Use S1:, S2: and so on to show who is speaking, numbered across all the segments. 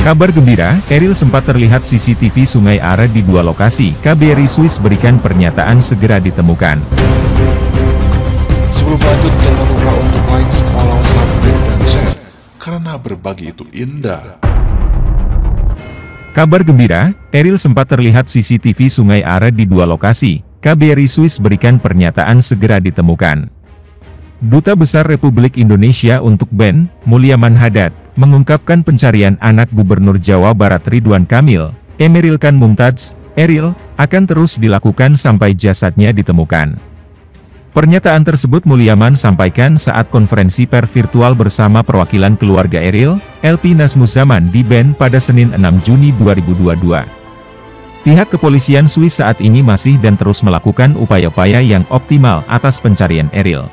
S1: Kabar gembira, Eril sempat terlihat CCTV Sungai Are di dua lokasi. KBRI Swiss berikan pernyataan segera ditemukan.
S2: Sebelum lanjut, jangan lupa untuk like, follow, subscribe, dan share, karena berbagi itu indah.
S1: Kabar gembira, Eril sempat terlihat CCTV Sungai Are di dua lokasi. KBRI Swiss berikan pernyataan segera ditemukan. Duta Besar Republik Indonesia untuk BEN, Mulyaman Hadad, mengungkapkan pencarian anak Gubernur Jawa Barat Ridwan Kamil, Emeril Khan Mumtaz, Eril, akan terus dilakukan sampai jasadnya ditemukan. Pernyataan tersebut Mulyaman sampaikan saat konferensi pers virtual bersama perwakilan keluarga Eril, LP Nazmuzzaman di BEN pada Senin 6 Juni 2022. Pihak kepolisian Swiss saat ini masih dan terus melakukan upaya-upaya yang optimal atas pencarian Eril.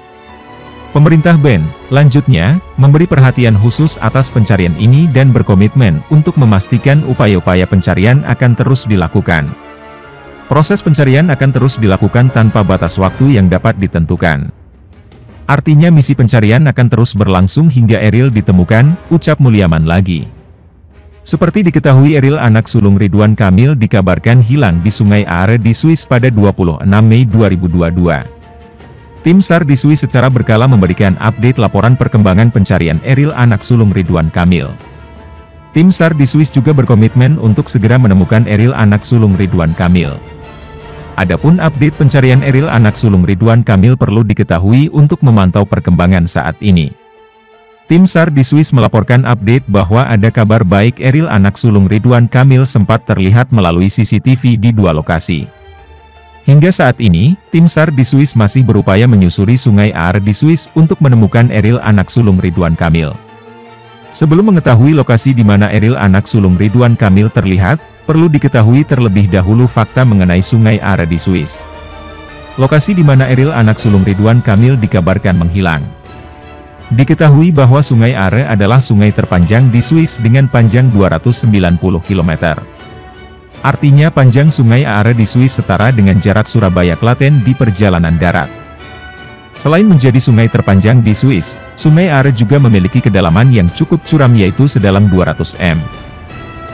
S1: Pemerintah BEN, lanjutnya, memberi perhatian khusus atas pencarian ini dan berkomitmen untuk memastikan upaya-upaya pencarian akan terus dilakukan. Proses pencarian akan terus dilakukan tanpa batas waktu yang dapat ditentukan. Artinya misi pencarian akan terus berlangsung hingga Eril ditemukan, ucap Mulyaman lagi. Seperti diketahui Eril anak sulung Ridwan Kamil dikabarkan hilang di Sungai Are di Swiss pada 26 Mei 2022. Tim SAR di Swiss secara berkala memberikan update laporan perkembangan pencarian Eril anak sulung Ridwan Kamil. Tim SAR di Swiss juga berkomitmen untuk segera menemukan Eril anak sulung Ridwan Kamil. Adapun update pencarian Eril anak sulung Ridwan Kamil perlu diketahui untuk memantau perkembangan saat ini. Tim SAR di Swiss melaporkan update bahwa ada kabar baik Eril anak sulung Ridwan Kamil sempat terlihat melalui CCTV di dua lokasi. Hingga saat ini, tim SAR di Swiss masih berupaya menyusuri Sungai Are di Swiss untuk menemukan Eril anak sulung Ridwan Kamil. Sebelum mengetahui lokasi di mana Eril anak sulung Ridwan Kamil terlihat, perlu diketahui terlebih dahulu fakta mengenai Sungai Are di Swiss. Lokasi di mana Eril anak sulung Ridwan Kamil dikabarkan menghilang. Diketahui bahwa Sungai Are adalah sungai terpanjang di Swiss dengan panjang 290 km. Artinya panjang Sungai Are di Swiss setara dengan jarak Surabaya-Klaten di perjalanan darat. Selain menjadi sungai terpanjang di Swiss, Sungai Are juga memiliki kedalaman yang cukup curam yaitu sedalam 200 m.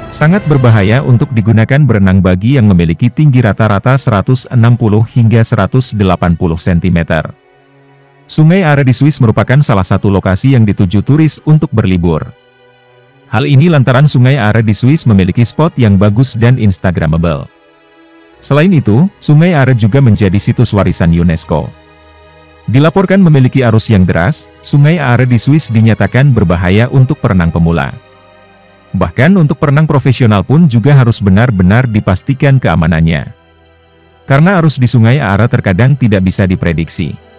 S1: Sangat berbahaya untuk digunakan berenang bagi yang memiliki tinggi rata-rata 160 hingga 180 cm. Sungai Are di Swiss merupakan salah satu lokasi yang dituju turis untuk berlibur. Hal ini lantaran Sungai Are di Swiss memiliki spot yang bagus dan instagramable. Selain itu, Sungai Are juga menjadi situs warisan UNESCO. Dilaporkan memiliki arus yang deras, Sungai Are di Swiss dinyatakan berbahaya untuk perenang pemula. Bahkan untuk perenang profesional pun juga harus benar-benar dipastikan keamanannya. Karena arus di Sungai Are terkadang tidak bisa diprediksi.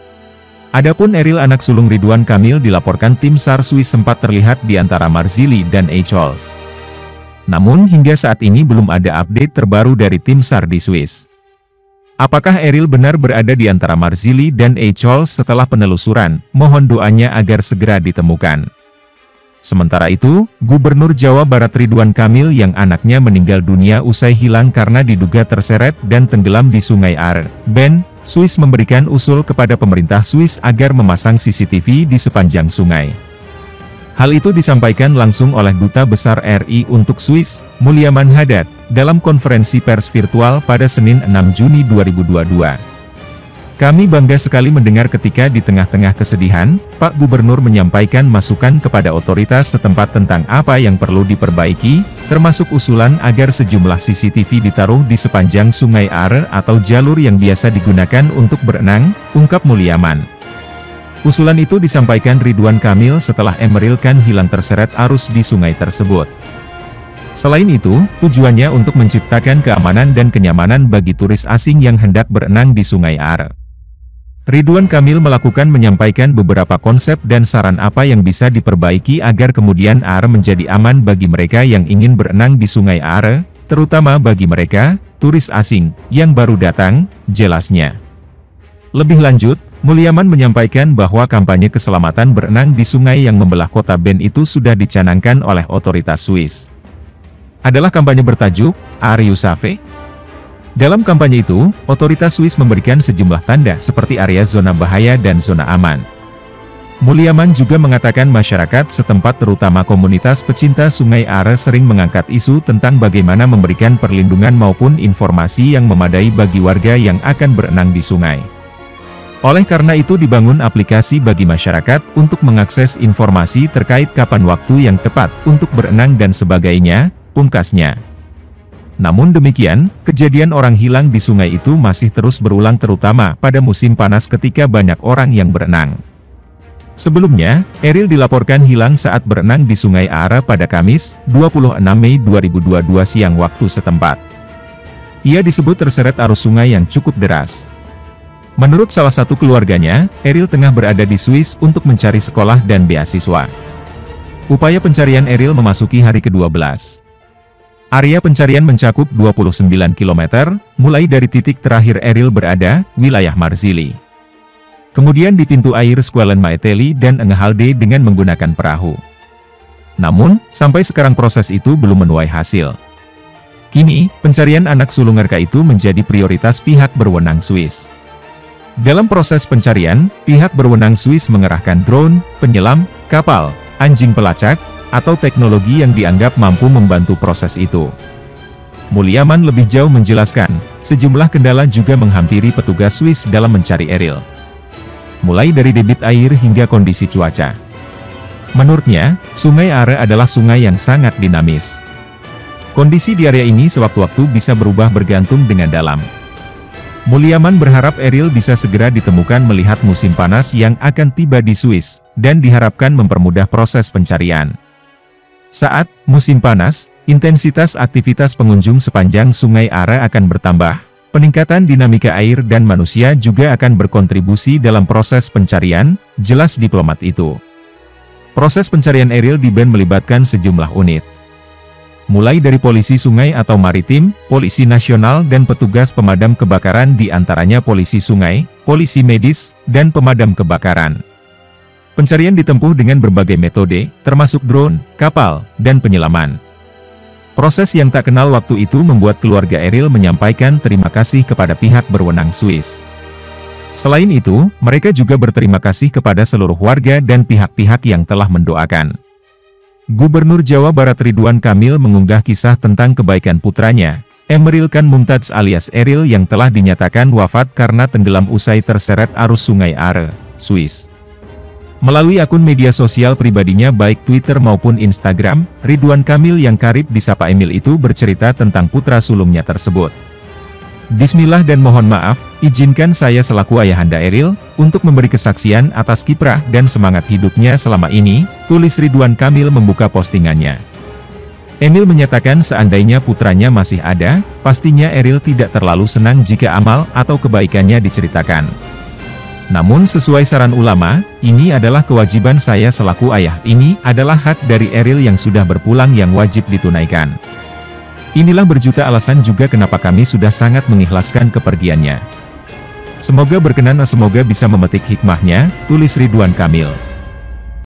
S1: Adapun Eril anak sulung Ridwan Kamil dilaporkan tim SAR Swiss sempat terlihat di antara Marzili dan Eichholz. Namun hingga saat ini belum ada update terbaru dari tim SAR di Swiss. Apakah Eril benar berada di antara Marzili dan Eichholz setelah penelusuran? Mohon doanya agar segera ditemukan. Sementara itu, Gubernur Jawa Barat Ridwan Kamil yang anaknya meninggal dunia usai hilang karena diduga terseret dan tenggelam di Sungai Are, BEN, Swiss memberikan usul kepada pemerintah Swiss agar memasang CCTV di sepanjang sungai. Hal itu disampaikan langsung oleh Duta Besar RI untuk Swiss, Mulyaman Hadad, dalam konferensi pers virtual pada Senin 6 Juni 2022. Kami bangga sekali mendengar ketika di tengah-tengah kesedihan, Pak Gubernur menyampaikan masukan kepada otoritas setempat tentang apa yang perlu diperbaiki, termasuk usulan agar sejumlah CCTV ditaruh di sepanjang Sungai Are atau jalur yang biasa digunakan untuk berenang, ungkap Mulyaman. Usulan itu disampaikan Ridwan Kamil setelah Emeril Khan hilang terseret arus di sungai tersebut. Selain itu, tujuannya untuk menciptakan keamanan dan kenyamanan bagi turis asing yang hendak berenang di Sungai Are. Ridwan Kamil menyampaikan beberapa konsep dan saran apa yang bisa diperbaiki agar kemudian Are menjadi aman bagi mereka yang ingin berenang di Sungai Are, terutama bagi mereka, turis asing, yang baru datang, jelasnya. Lebih lanjut, Mulyaman menyampaikan bahwa kampanye keselamatan berenang di sungai yang membelah kota BEN itu sudah dicanangkan oleh otoritas Swiss. Adalah kampanye bertajuk, Are You Safe? Dalam kampanye itu, otoritas Swiss memberikan sejumlah tanda seperti area zona bahaya dan zona aman. Mulyaman juga mengatakan masyarakat setempat terutama komunitas pecinta Sungai Are sering mengangkat isu tentang bagaimana memberikan perlindungan maupun informasi yang memadai bagi warga yang akan berenang di sungai. Oleh karena itu dibangun aplikasi bagi masyarakat untuk mengakses informasi terkait kapan waktu yang tepat untuk berenang dan sebagainya, pungkasnya. Namun demikian, kejadian orang hilang di sungai itu masih terus berulang terutama pada musim panas ketika banyak orang yang berenang. Sebelumnya, Eril dilaporkan hilang saat berenang di Sungai Are pada Kamis, 26 Mei 2022 siang waktu setempat. Ia disebut terseret arus sungai yang cukup deras. Menurut salah satu keluarganya, Eril tengah berada di Swiss untuk mencari sekolah dan beasiswa. Upaya pencarian Eril memasuki hari ke-12. Area pencarian mencakup 29 km, mulai dari titik terakhir Eril berada, wilayah Marzili. Kemudian di pintu air Squalen Maeteli dan Engehalde dengan menggunakan perahu. Namun, sampai sekarang proses itu belum menuai hasil. Kini, pencarian anak sulung RK itu menjadi prioritas pihak berwenang Swiss. Dalam proses pencarian, pihak berwenang Swiss mengerahkan drone, penyelam, kapal, anjing pelacak, atau teknologi yang dianggap mampu membantu proses itu. Mulyaman lebih jauh menjelaskan, sejumlah kendala juga menghampiri petugas Swiss dalam mencari Eril. Mulai dari debit air hingga kondisi cuaca. Menurutnya, Sungai Are adalah sungai yang sangat dinamis. Kondisi di area ini sewaktu-waktu bisa berubah bergantung dengan dalam. Mulyaman berharap Eril bisa segera ditemukan melihat musim panas yang akan tiba di Swiss, dan diharapkan mempermudah proses pencarian. Saat musim panas, intensitas aktivitas pengunjung sepanjang Sungai Are akan bertambah. Peningkatan dinamika air dan manusia juga akan berkontribusi dalam proses pencarian, jelas diplomat itu. Proses pencarian Eril di Ben melibatkan sejumlah unit. Mulai dari polisi sungai atau maritim, polisi nasional dan petugas pemadam kebakaran di antaranya polisi sungai, polisi medis, dan pemadam kebakaran. Pencarian ditempuh dengan berbagai metode, termasuk drone, kapal, dan penyelaman. Proses yang tak kenal waktu itu membuat keluarga Eril menyampaikan terima kasih kepada pihak berwenang Swiss. Selain itu, mereka juga berterima kasih kepada seluruh warga dan pihak-pihak yang telah mendoakan. Gubernur Jawa Barat Ridwan Kamil mengunggah kisah tentang kebaikan putranya, Emeril Khan Mumtaz alias Eril yang telah dinyatakan wafat karena tenggelam usai terseret arus Sungai Are, Swiss. Melalui akun media sosial pribadinya baik Twitter maupun Instagram, Ridwan Kamil yang karib disapa Emil itu bercerita tentang putra sulungnya tersebut. Bismillah dan mohon maaf, izinkan saya selaku ayahanda Eril, untuk memberi kesaksian atas kiprah dan semangat hidupnya selama ini, tulis Ridwan Kamil membuka postingannya. Emil menyatakan seandainya putranya masih ada, pastinya Eril tidak terlalu senang jika amal atau kebaikannya diceritakan. Namun sesuai saran ulama, ini adalah kewajiban saya selaku ayah, ini adalah hak dari Eril yang sudah berpulang yang wajib ditunaikan. Inilah berjuta alasan juga kenapa kami sudah sangat mengikhlaskan kepergiannya. Semoga berkenan, semoga bisa memetik hikmahnya, tulis Ridwan Kamil.